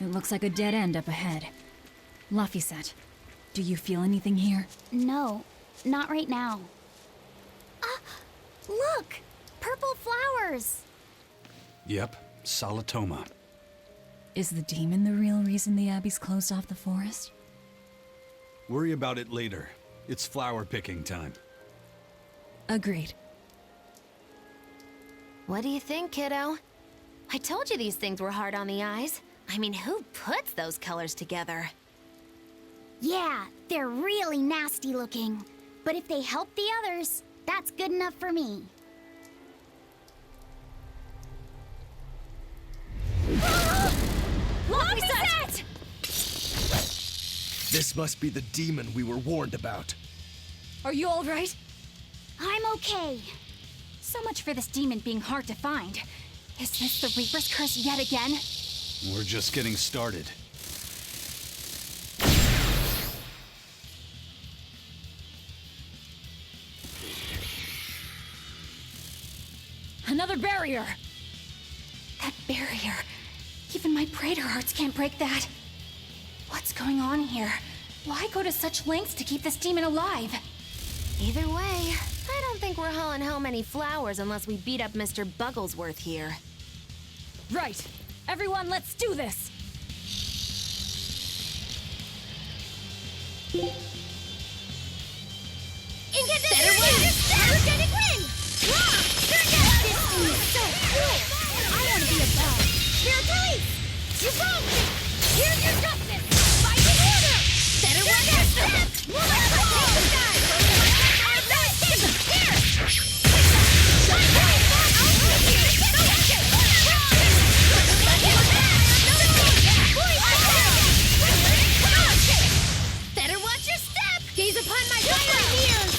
It looks like a dead end up ahead. Laphicet, do you feel anything here? No, not right now. Look! Purple flowers! Yep, Solitoma. Is the demon the real reason the Abbey's closed off the forest? Worry about it later. It's flower picking time. Agreed. What do you think, kiddo? I told you these things were hard on the eyes. I mean, who puts those colors together? Yeah, they're really nasty looking. But if they help the others, that's good enough for me. Laphicet! This must be the demon we were warned about. Are you all right? I'm okay. So much for this demon being hard to find. Is this the Reaper's curse yet again? We're just getting started. Another barrier! That barrier. Even my praetor hearts can't break that. What's going on here? Why go to such lengths to keep this demon alive? Either way, I don't think we're hauling home any flowers unless we beat up Mr. Bugglesworth here. Right! Everyone, let's do this! Energetic wind! This thing is so cool! I want to be a bell. Spiritualise! You won't! Here's your justice! Fighting order! Better work your step! Take the guy! Better watch your step! Gaze upon my fiery ears!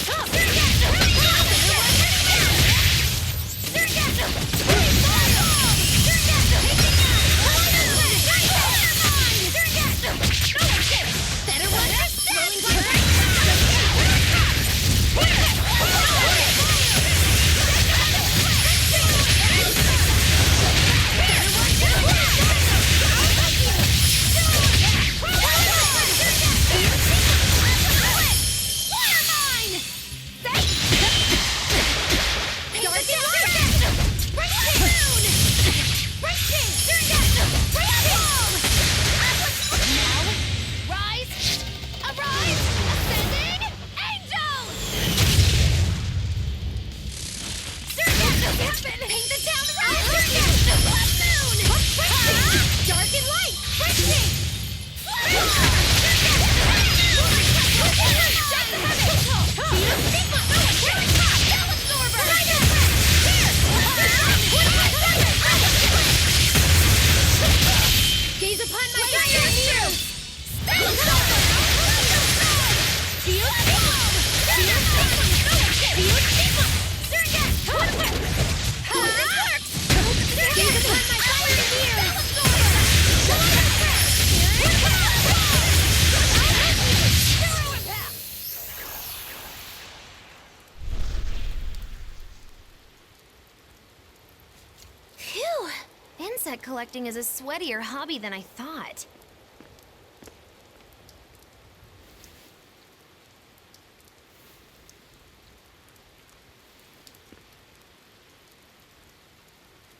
Insect collecting is a sweatier hobby than I thought.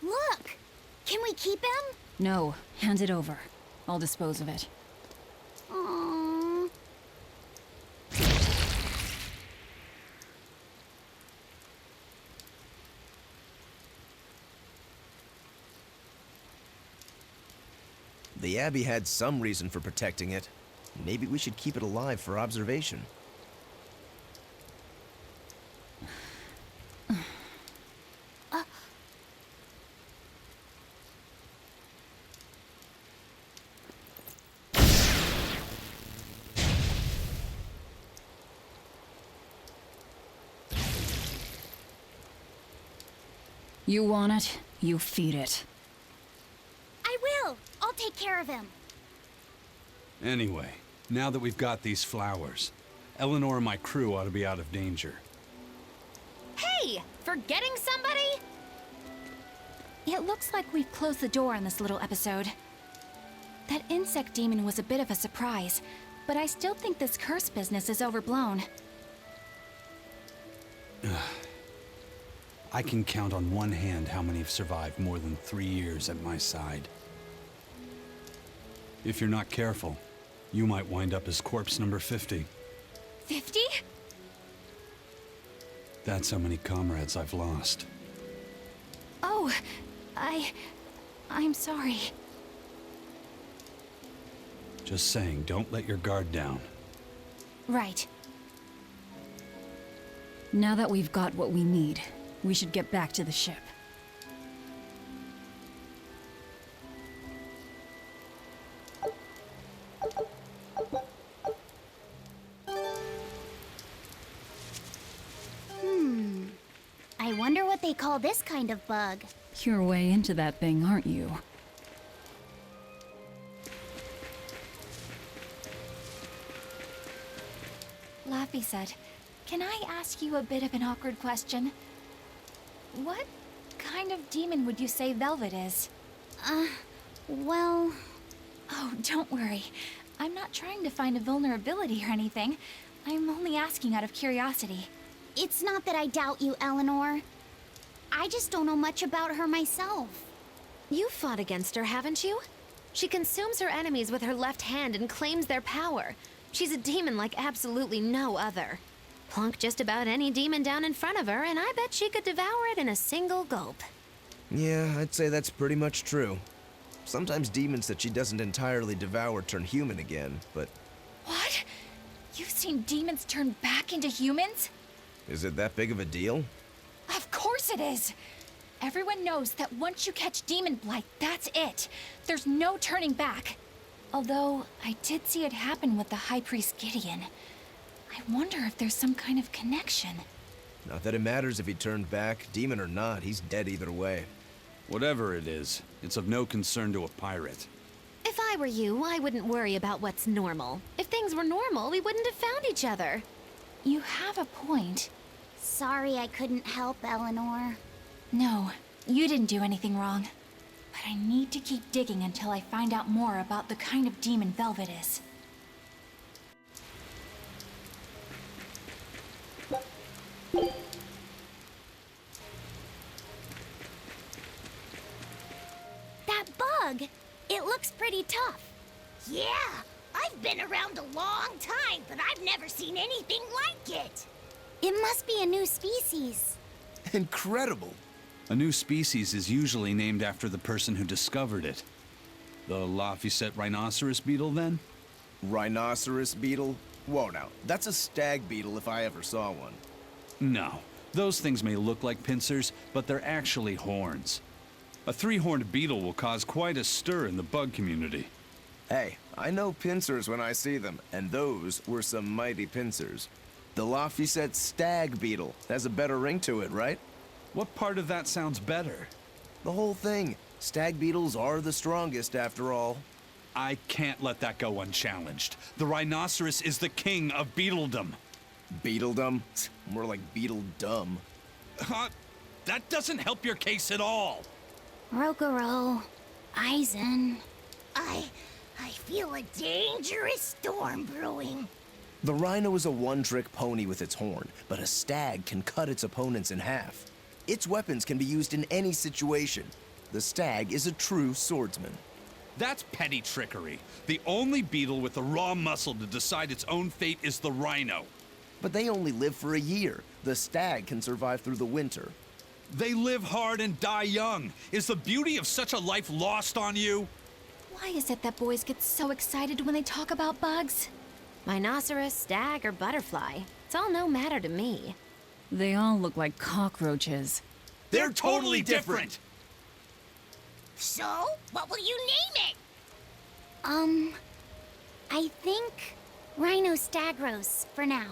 Look! Can we keep him? No, hand it over. I'll dispose of it. Aww. The Abbey had some reason for protecting it. Maybe we should keep it alive for observation. You want it, you feed it. I will! I'll take care of him. Anyway, now that we've got these flowers, Eleanor and my crew ought to be out of danger. Hey! Forgetting somebody? It looks like we've closed the door on this little episode. That insect demon was a bit of a surprise, but I still think this curse business is overblown. I can count on one hand how many have survived more than 3 years at my side. If you're not careful, you might wind up as corpse number 50. 50? That's how many comrades I've lost. Oh, I'm sorry. Just saying, don't let your guard down. Right. Now that we've got what we need, we should get back to the ship. I wonder what they call this kind of bug. You're way into that thing, aren't you? Laffy said, "Can I ask you a bit of an awkward question? What kind of demon would you say Velvet is?" Well... Oh, don't worry. I'm not trying to find a vulnerability or anything. I'm only asking out of curiosity. It's not that I doubt you, Eleanor. I just don't know much about her myself. You fought against her, haven't you? She consumes her enemies with her left hand and claims their power. She's a demon like absolutely no other. Plunk just about any demon down in front of her, and I bet she could devour it in a single gulp. Yeah, I'd say that's pretty much true. Sometimes demons that she doesn't entirely devour turn human again, but What? You've seen demons turn back into humans? is it that big of a deal? Of course it is! Everyone knows that once you catch Demon Blight, that's it. There's no turning back. Although, I did see it happen with the High Priest Gideon. I wonder if there's some kind of connection. Not that it matters if he turned back, demon or not, he's dead either way. Whatever it is, it's of no concern to a pirate. If I were you, I wouldn't worry about what's normal. If things were normal, we wouldn't have found each other. You have a point. Sorry I couldn't help, Eleanor. No, you didn't do anything wrong. But I need to keep digging until I find out more about the kind of demon Velvet is. That bug! It looks pretty tough. Yeah, I've been around a long time, but I've never seen anything like it. It must be a new species. Incredible! A new species is usually named after the person who discovered it. The Laphicet rhinoceros beetle, then? Rhinoceros beetle? Whoa now, that's a stag beetle if I ever saw one. No. Those things may look like pincers, but they're actually horns. A three-horned beetle will cause quite a stir in the bug community. Hey, I know pincers when I see them, and those were some mighty pincers. The Laphicet stag beetle has a better ring to it, right? What part of that sounds better? The whole thing. Stag beetles are the strongest, after all. I can't let that go unchallenged. The rhinoceros is the king of beetledom. Beetledom? More like beetle dumb. That doesn't help your case at all. Rokuro, Aizen. I feel a dangerous storm brewing. The rhino is a one-trick pony with its horn, but a stag can cut its opponents in half. Its weapons can be used in any situation. The stag is a true swordsman. That's petty trickery. The only beetle with the raw muscle to decide its own fate is the rhino. But they only live for a year. The stag can survive through the winter. They live hard and die young. Is the beauty of such a life lost on you? Why is it that boys get so excited when they talk about bugs? Rhinoceros, stag, or butterfly. It's all no matter to me. They all look like cockroaches. They're totally different! So, what will you name it? I think Rhinostagros for now.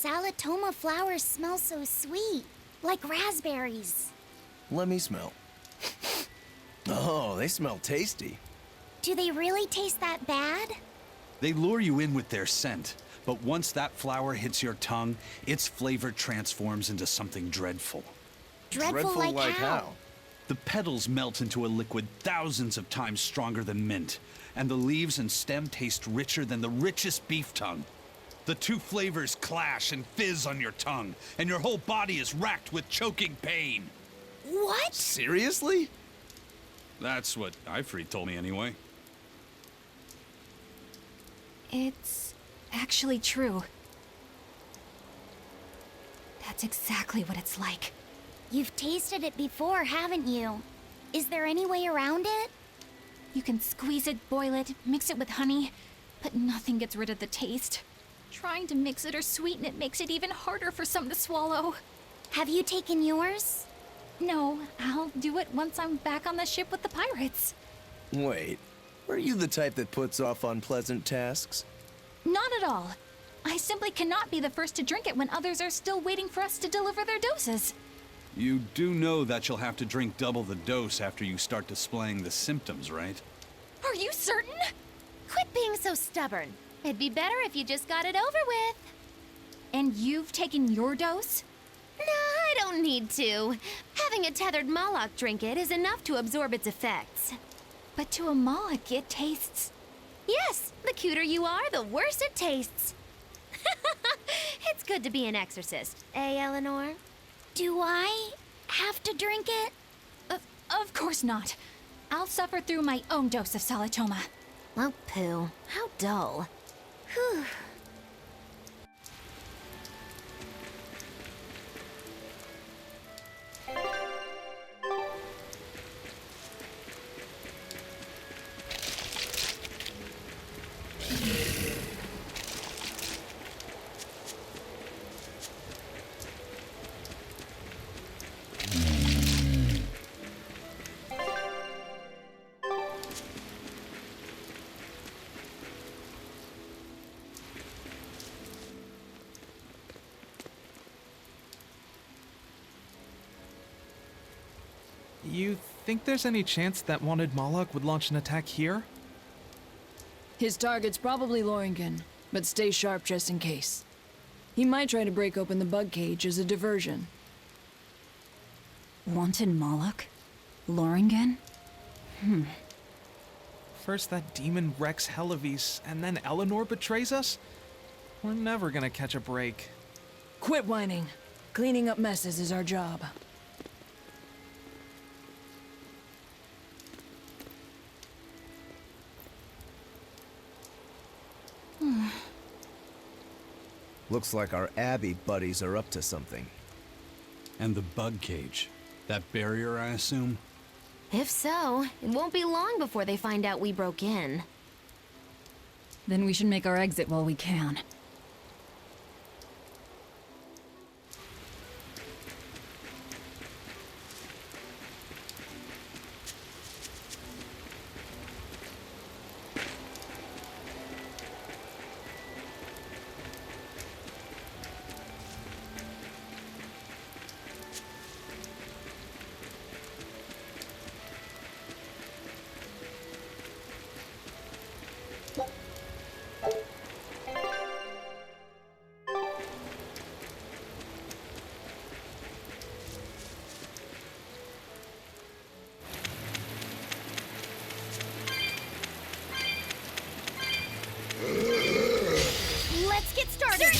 Salatoma flowers smell so sweet, like raspberries. Let me smell. Oh, they smell tasty. Do they really taste that bad? They lure you in with their scent, but once that flower hits your tongue, its flavor transforms into something dreadful. Dreadful like how? The petals melt into a liquid thousands of times stronger than mint, and the leaves and stem taste richer than the richest beef tongue. The two flavors clash and fizz on your tongue, and your whole body is racked with choking pain. What? Seriously? That's what Ifrit told me anyway. It's actually true. That's exactly what it's like. You've tasted it before, haven't you? Is there any way around it? You can squeeze it, boil it, mix it with honey, but nothing gets rid of the taste. Trying to mix it or sweeten it makes it even harder for some to swallow. Have you taken yours? No, I'll do it once I'm back on the ship with the pirates. Wait, are you the type that puts off unpleasant tasks? Not at all. I simply cannot be the first to drink it when others are still waiting for us to deliver their doses. You do know that you'll have to drink double the dose after you start displaying the symptoms, right? Are you certain? Quit being so stubborn. It'd be better if you just got it over with. And you've taken your dose? No, I don't need to. Having a tethered Moloch drink it is enough to absorb its effects. But to a Moloch, it tastes... Yes, the cuter you are, the worse it tastes. It's good to be an exorcist, eh, Eleanor? Do I have to drink it? Of course not. I'll suffer through my own dose of Salatoma. Oh, pooh. How dull. Whew. You think there's any chance that wanted Moloch would launch an attack here? His target's probably Loringen, but stay sharp just in case. He might try to break open the bug cage as a diversion. Wanted Moloch? Loringen? First that demon Rex Helavis, and then Eleanor betrays us? We're never gonna catch a break. Quit whining. Cleaning up messes is our job. Looks like our Abbey buddies are up to something. And the bug cage. That barrier, I assume? If so, it won't be long before they find out we broke in. Then we should make our exit while we can. Let's get started!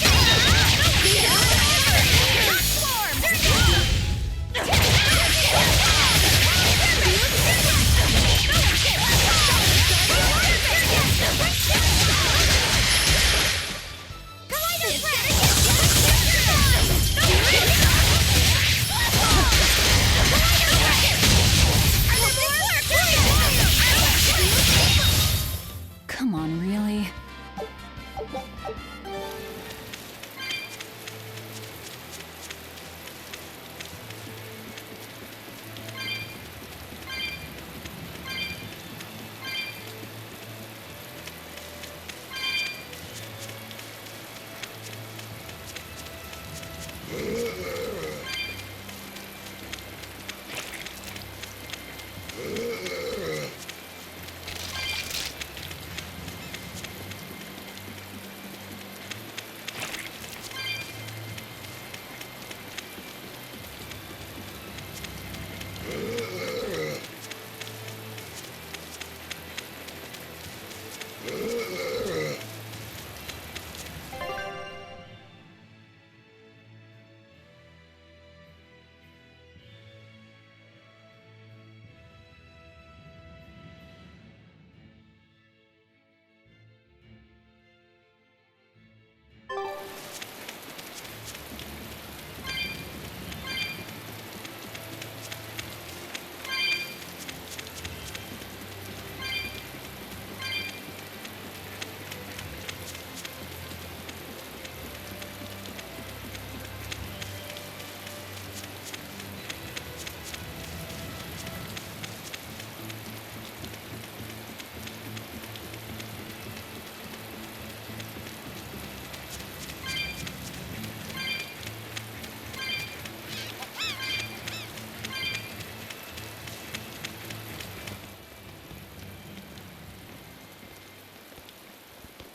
Come on, really?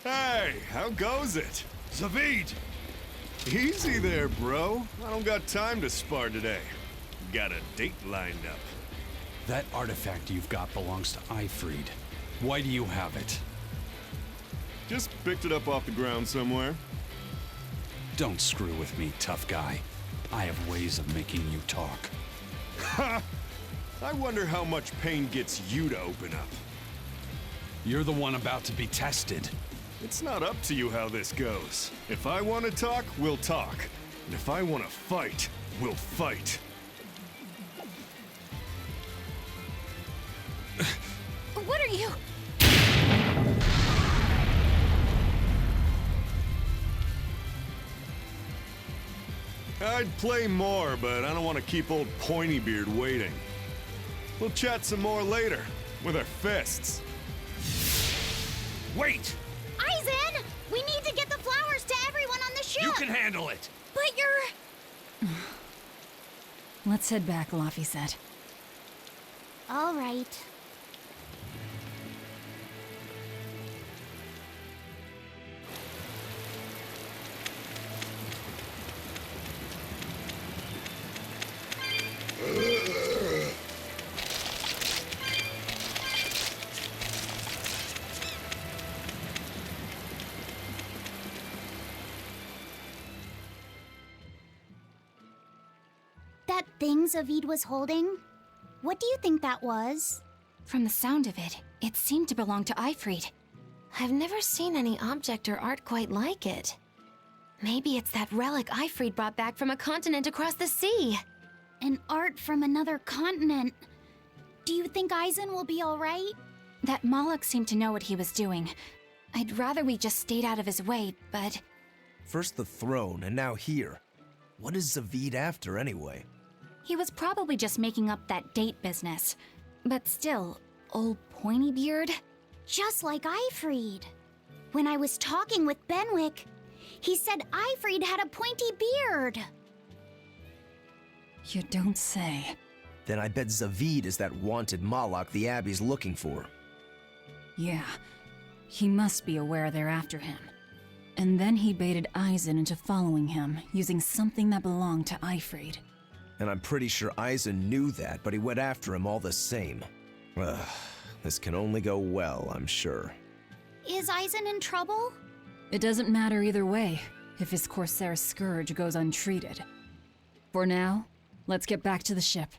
Hey, how goes it? Zavid! Easy there, bro. I don't got time to spar today. Got a date lined up. That artifact you've got belongs to Ifried. Why do you have it? Just picked it up off the ground somewhere. Don't screw with me, tough guy. I have ways of making you talk. Ha! I wonder how much pain gets you to open up. You're the one about to be tested. It's not up to you how this goes. If I want to talk, we'll talk. And if I want to fight, we'll fight. What are you? I'd play more, but I don't want to keep old Pointybeard waiting. We'll chat some more later, with our fists. Wait! Aizen! We need to get the flowers to everyone on the ship! You can handle it! But you're... Let's head back, Laffy said. All right. That thing Zavid was holding? What do you think that was? From the sound of it, it seemed to belong to Ifried. I've never seen any object or art quite like it. Maybe it's that relic Ifried brought back from a continent across the sea. An art from another continent. Do you think Aizen will be all right? That Moloch seemed to know what he was doing. I'd rather we just stayed out of his way, but... First the throne, and now here. What is Zavid after, anyway? He was probably just making up that date business. But still, old Pointybeard? Just like Ifried. When I was talking with Benwick, he said Ifried had a pointy beard. You don't say. Then I bet Zavid is that wanted Moloch the Abbey's looking for. Yeah. He must be aware they're after him. And then he baited Aizen into following him, using something that belonged to Ifried. And I'm pretty sure Aizen knew that, but he went after him all the same. Ugh, this can only go well, I'm sure. Is Aizen in trouble? It doesn't matter either way, if his Corsair scourge goes untreated. For now, let's get back to the ship.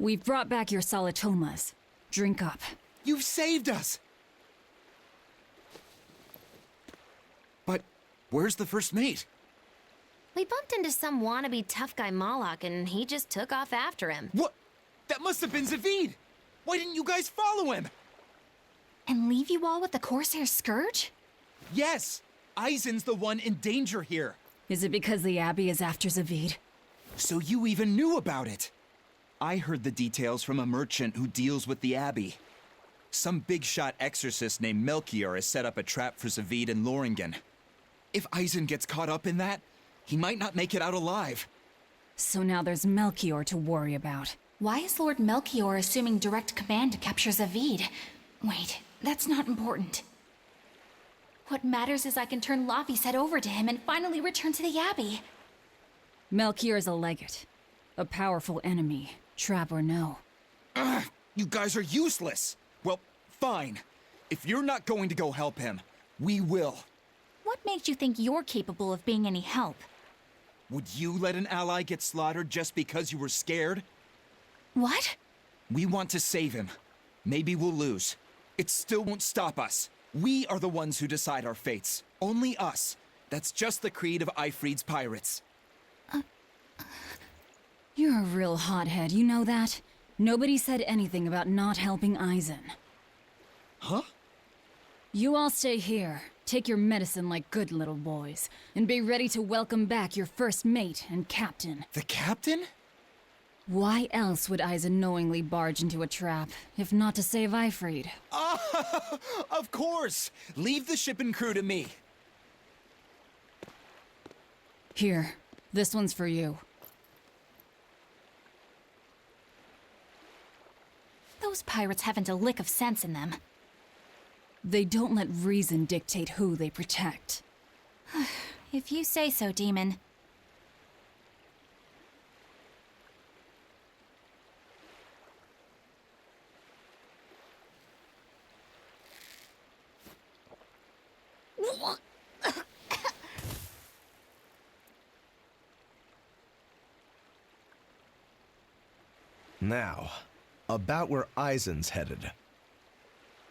We've brought back your solitomas. Drink up. You've saved us! But where's the first mate? We bumped into some wannabe tough guy Moloch and he just took off after him. What? That must have been Zavid! Why didn't you guys follow him? And leave you all with the Corsair scourge? Yes! Aizen's the one in danger here. Is it because the Abbey is after Zavid? So you even knew about it? I heard the details from a merchant who deals with the Abbey. Some big-shot exorcist named Melchior has set up a trap for Zavid and Loringen. If Aizen gets caught up in that, he might not make it out alive. So now there's Melchior to worry about. Why is Lord Melchior assuming direct command to capture Zavid? Wait, that's not important. What matters is I can turn Laffy's head over to him and finally return to the Abbey. Melchior is a legate. A powerful enemy, trap or no. Ugh, you guys are useless! Well, fine. If you're not going to go help him, we will. What makes you think you're capable of being any help? Would you let an ally get slaughtered just because you were scared? What? We want to save him. Maybe we'll lose. It still won't stop us. We are the ones who decide our fates. Only us. That's just the creed of Eifried's pirates. You're a real hothead, you know that? Nobody said anything about not helping Eisen. Huh? You all stay here, take your medicine like good little boys, and be ready to welcome back your first mate and captain. The captain? Why else would Eisen knowingly barge into a trap, if not to save Eifried? Of course! Leave the ship and crew to me. Here, this one's for you. Those pirates haven't a lick of sense in them. They don't let reason dictate who they protect. If you say so, Demon. Now, about where Eisen's headed.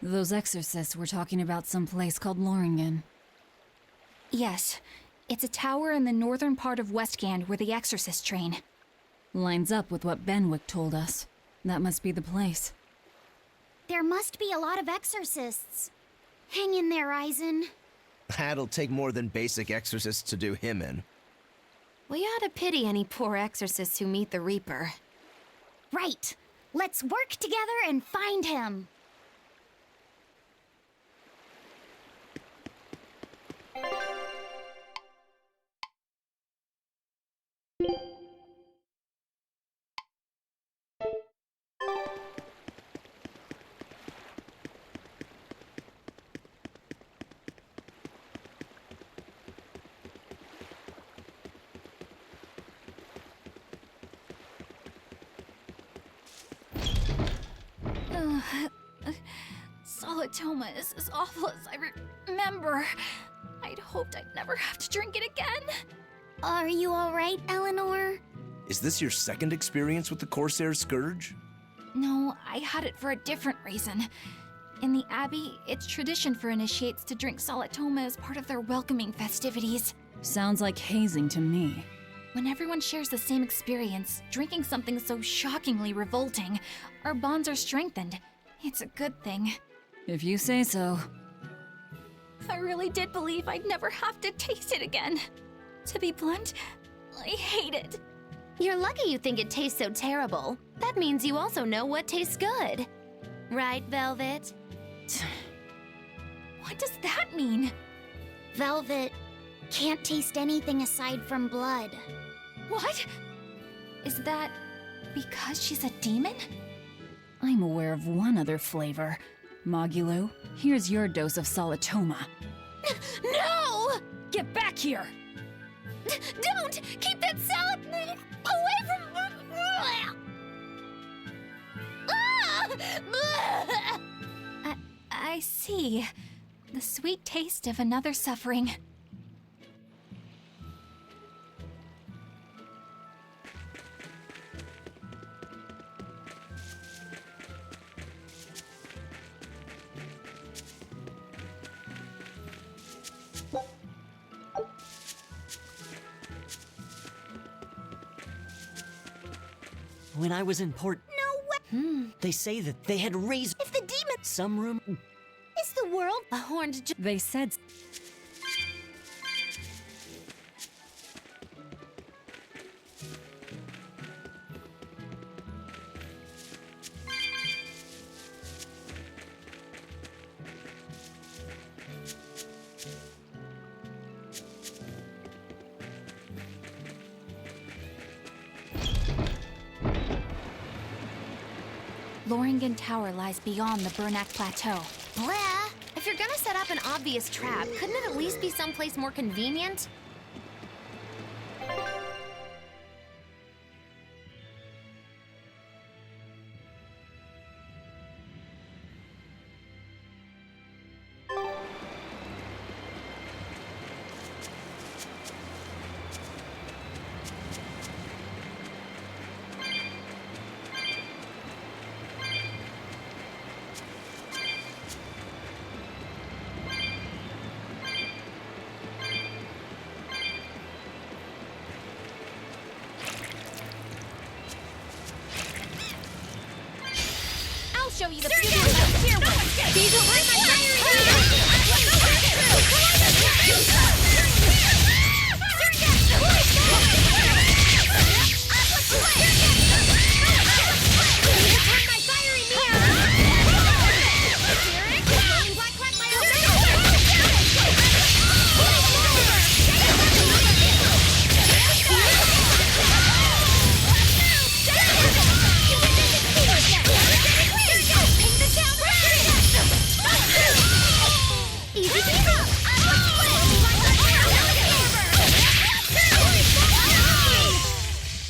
Those exorcists were talking about some place called Loringen. Yes, it's a tower in the northern part of Westgand where the exorcists train. Lines up with what Benwick told us. That must be the place. There must be a lot of exorcists. Hang in there, Eisen. That'll take more than basic exorcists to do him in. We ought to pity any poor exorcists who meet the Reaper. Right. Let's work together and find him. Solitoma is as awful as I remember. I'd hoped I'd never have to drink it again. Are you all right, Eleanor? Is this your second experience with the Corsair Scourge? No, I had it for a different reason. In the Abbey, it's tradition for initiates to drink Solitoma as part of their welcoming festivities. Sounds like hazing to me. When everyone shares the same experience, drinking something so shockingly revolting, our bonds are strengthened. It's a good thing. If you say so. I really did believe I'd never have to taste it again. To be blunt, I hate it. You're lucky you think it tastes so terrible. That means you also know what tastes good. Right, Velvet? What does that mean? Velvet can't taste anything aside from blood. What? Is that because she's a demon? I'm aware of one other flavor. Mogulu, here's your dose of Solitoma. No! Get back here! Don't! Keep that salad away from... I see. The sweet taste of another suffering. When I was in port, No way! they say that they had raised If the demon some room. is the world... A horned They said... Loringen Tower lies beyond the Bernac Plateau. Blah! If you're gonna set up an obvious trap, couldn't it at least be someplace more convenient? show you the beauty of my spear work. Beetle, my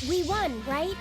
We won, right?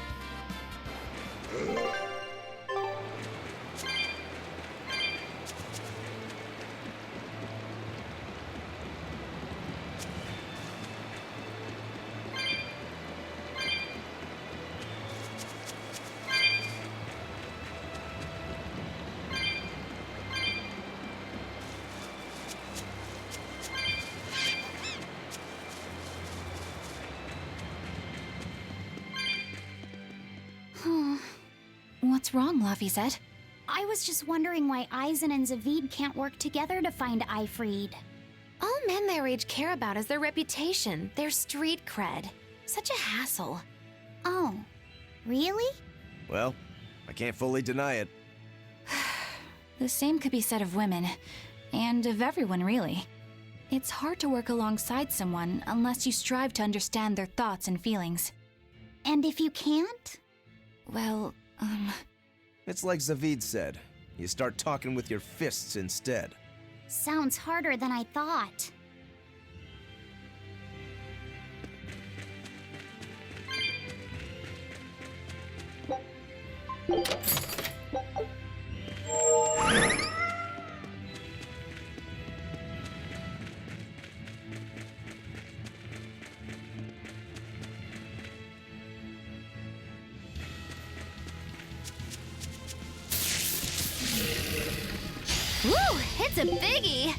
What's wrong, Laphicet? I was just wondering why Aizen and Zavid can't work together to find Aifreed. All men their age care about is their reputation, their street cred. Such a hassle. Oh, really? Well, I can't fully deny it. The same could be said of women, and of everyone, really. It's hard to work alongside someone unless you strive to understand their thoughts and feelings. And if you can't? Well, It's like Zavid said. You start talking with your fists instead. Sounds harder than I thought. Woo! It's a biggie!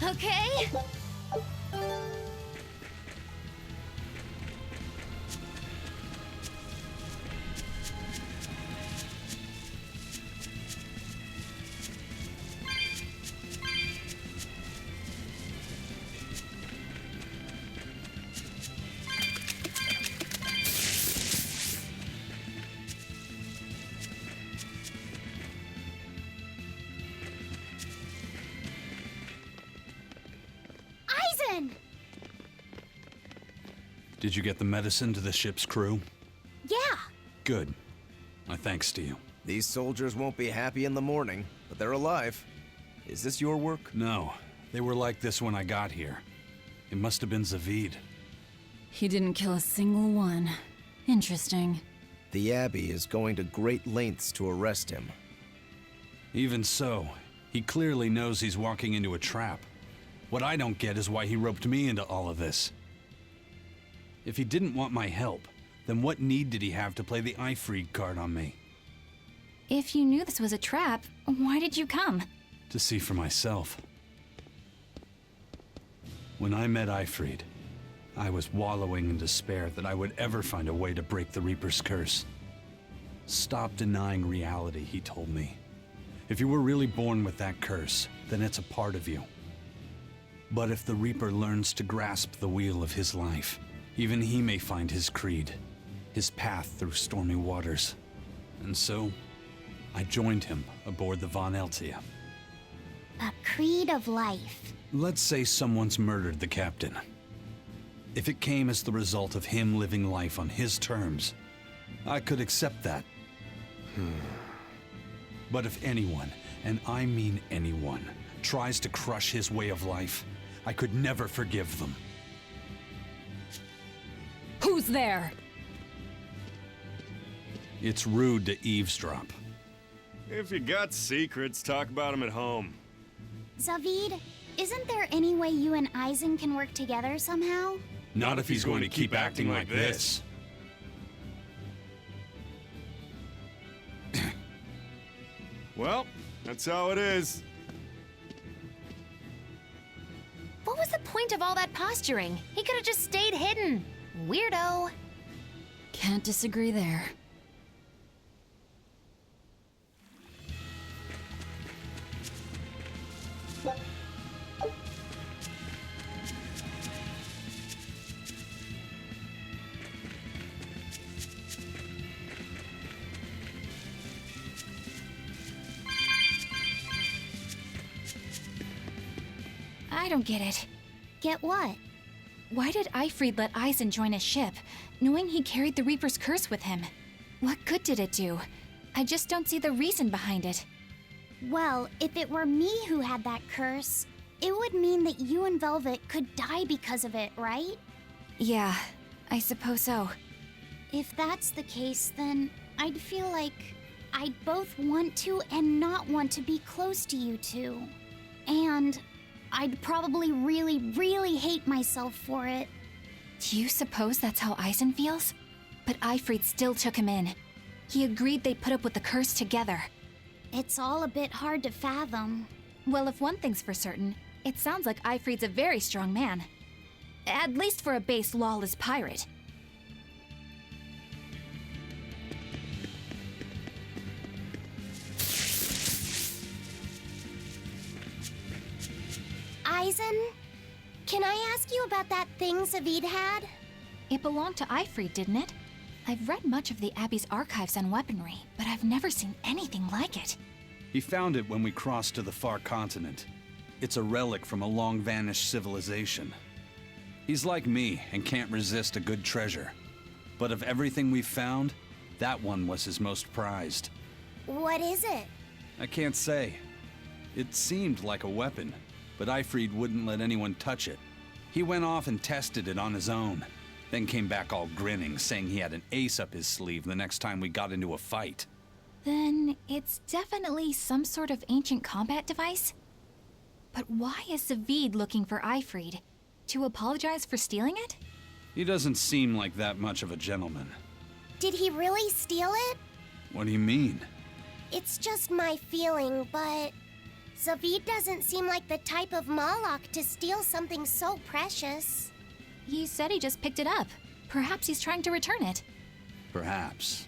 Okay? Aizen! Did you get the medicine to the ship's crew? Yeah. Good. My thanks to you. These soldiers won't be happy in the morning, but they're alive. Is this your work? No. They were like this when I got here. It must have been Zavid. He didn't kill a single one. Interesting. The Abbey is going to great lengths to arrest him. Even so, he clearly knows he's walking into a trap. What I don't get is why he roped me into all of this. If he didn't want my help, then what need did he have to play the Aifreed card on me? If you knew this was a trap, why did you come? To see for myself. When I met Ifrid, I was wallowing in despair that I would ever find a way to break the Reaper's curse. Stop denying reality, he told me. If you were really born with that curse, then it's a part of you. But if the Reaper learns to grasp the wheel of his life, even he may find his creed, his path through stormy waters. And so, I joined him aboard the Von Eltia. A creed of life. Let's say someone's murdered the captain. If it came as the result of him living life on his terms, I could accept that. But if anyone, and I mean anyone, tries to crush his way of life, I could never forgive them. Who's there? It's rude to eavesdrop. If you got secrets, talk about them at home. Zavid, isn't there any way you and Eisen can work together somehow? Not if he's going to keep acting like this. Well, that's how it is. What was the point of all that posturing? He could have just stayed hidden. Weirdo. Can't disagree there. I don't get it. Get what? Why did Ifrid let Eisen join his ship, knowing he carried the Reaper's curse with him? What good did it do? I just don't see the reason behind it. Well, if it were me who had that curse, it would mean that you and Velvet could die because of it, right? Yeah, I suppose so. If that's the case, then I'd feel like I'd both want to and not want to be close to you two. And I'd probably really hate myself for it. Do you suppose that's how Eisen feels? But Ifrid still took him in. He agreed they'd put up with the curse together. It's all a bit hard to fathom. Well, if one thing's for certain, it sounds like Ifrid's a very strong man. At least for a base lawless pirate. Eisen, can I ask you about that thing Zavid had? It belonged to Ifrid, didn't it? I've read much of the Abbey's archives on weaponry, but I've never seen anything like it. He found it when we crossed to the far continent. It's a relic from a long-vanished civilization. He's like me and can't resist a good treasure. But of everything we've found, that one was his most prized. What is it? I can't say. It seemed like a weapon, but Ifrid wouldn't let anyone touch it. He went off and tested it on his own, then came back all grinning, saying he had an ace up his sleeve the next time we got into a fight. Then it's definitely some sort of ancient combat device? But why is Zavid looking for Ifrid? To apologize for stealing it? He doesn't seem like that much of a gentleman. Did he really steal it? What do you mean? It's just my feeling, but Zavid doesn't seem like the type of Malak to steal something so precious. He said he just picked it up. Perhaps he's trying to return it. Perhaps.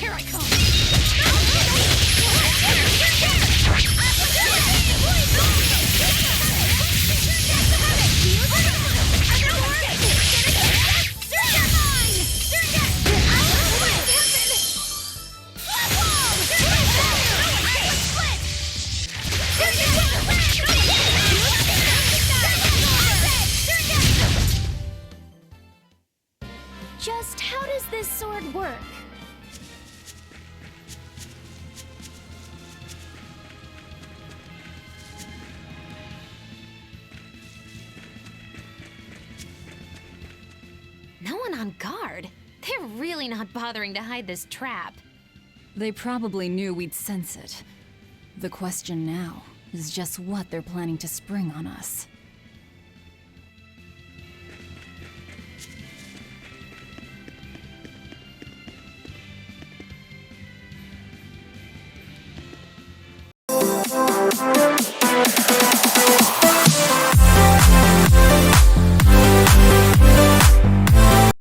Here I come! Just how does this sword work? No one on guard. They're really not bothering to hide this trap. They probably knew we'd sense it. The question now is just what they're planning to spring on us.